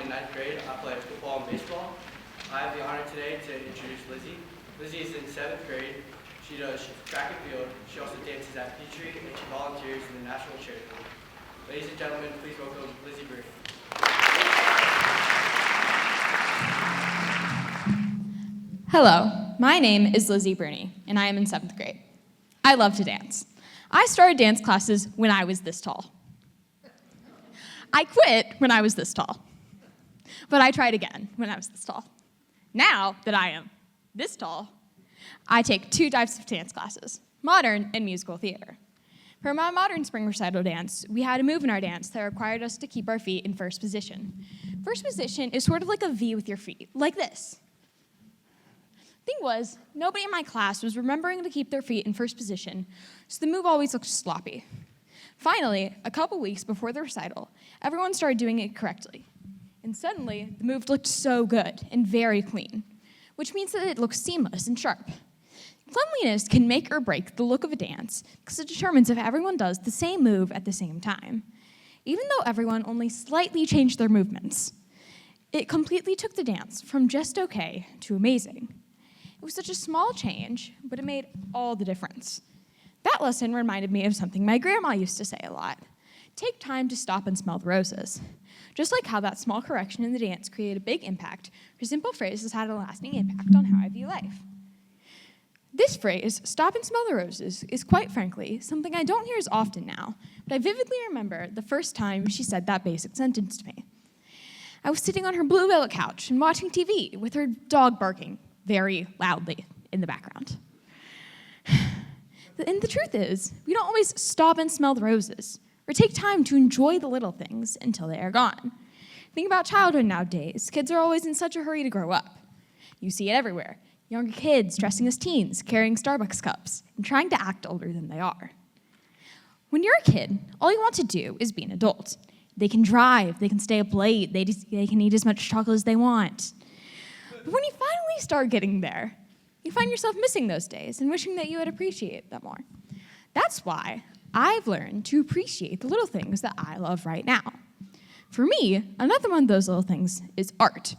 in ninth grade. I play football and baseball. I have the honor today to introduce Lizzie. Lizzie is in 7th grade. She does track and field. She also dances at Petrie, and she volunteers in the National Charity League. Ladies and gentlemen, please welcome Lizzie Bruni. Hello, my name is Lizzie Bruni, and I am in 7th grade. I love to dance. I started dance classes when I was this tall. I quit when I was this tall. But I tried again when I was this tall. Now that I am this tall, I take 2 types of dance classes, modern and musical theater. For my modern spring recital dance, we had a move in our dance that required us to keep our feet in first position. First position is sort of like a V with your feet, like this. Thing was, nobody in my class was remembering to keep their feet in first position, so the move always looked sloppy. Finally, a couple weeks before the recital, everyone started doing it correctly. And suddenly, the move looked so good and very clean, which means that it looks seamless and sharp. Cleanliness can make or break the look of a dance because it determines if everyone does the same move at the same time. Even though everyone only slightly changed their movements, it completely took the dance from just okay to amazing. It was such a small change, but it made all the difference. That lesson reminded me of something my grandma used to say a lot. Take time to stop and smell the roses. Just like how that small correction in the dance created a big impact, her simple phrase has had a lasting impact on how I view life. This phrase, stop and smell the roses, is quite frankly something I don't hear as often now, but I vividly remember the first time she said that basic sentence to me. I was sitting on her blue velvet couch and watching TV with her dog barking very loudly in the background. And the truth is, we don't always stop and smell the roses, or take time to enjoy the little things until they are gone. Think about childhood nowadays. Kids are always in such a hurry to grow up. You see it everywhere. Younger kids dressing as teens, carrying Starbucks cups, and trying to act older than they are. When you're a kid, all you want to do is be an adult. They can drive, they can stay up late, they can eat as much chocolate as they want. But when you finally start getting there, you find yourself missing those days and wishing that you would appreciate them more. That's why I've learned to appreciate the little things that I love right now. For me, another one of those little things is art.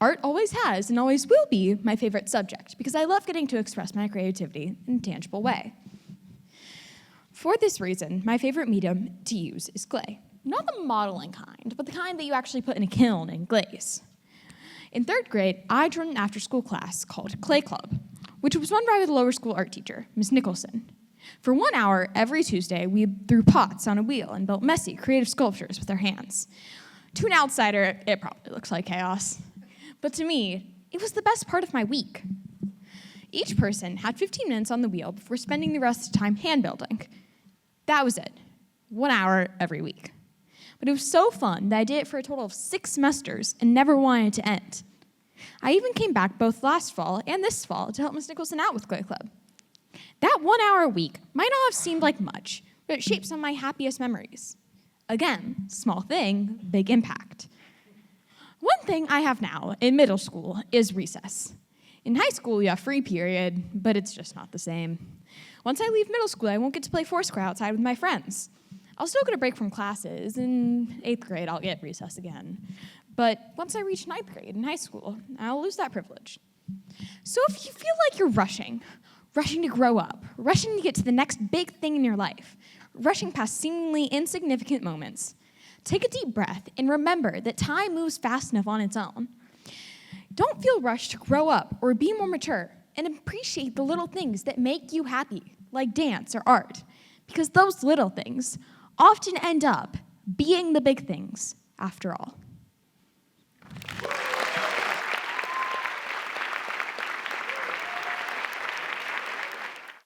Art always has and always will be my favorite subject because I love getting to express my creativity in a tangible way. For this reason, my favorite medium to use is clay. Not the modeling kind, but the kind that you actually put in a kiln and glaze. In 3rd grade, I joined an after-school class called Clay Club, which was run by the lower school art teacher, Ms. Nicholson. For 1 hour every Tuesday, we threw pots on a wheel and built messy, creative sculptures with our hands. To an outsider, it probably looks like chaos. But to me, it was the best part of my week. Each person had 15 minutes on the wheel before spending the rest of the time hand building. That was it. 1 hour every week. But it was so fun that I did it for a total of 6 semesters and never wanted it to end. I even came back both last fall and this fall to help Ms. Nicholson out with Clay Club. That 1 hour a week might not have seemed like much, but it shaped some of my happiest memories. Again, small thing, big impact. One thing I have now in middle school is recess. In high school, you have free period, but it's just not the same. Once I leave middle school, I won't get to play Foursquare outside with my friends. I'll still get a break from classes. In 8th grade, I'll get recess again. But once I reach 9th grade in high school, I'll lose that privilege. So if you feel like you're rushing to grow up, rushing to get to the next big thing in your life, rushing past seemingly insignificant moments, take a deep breath and remember that time moves fast enough on its own. Don't feel rushed to grow up or be more mature, and appreciate the little things that make you happy, like dance or art, because those little things often end up being the big things after all.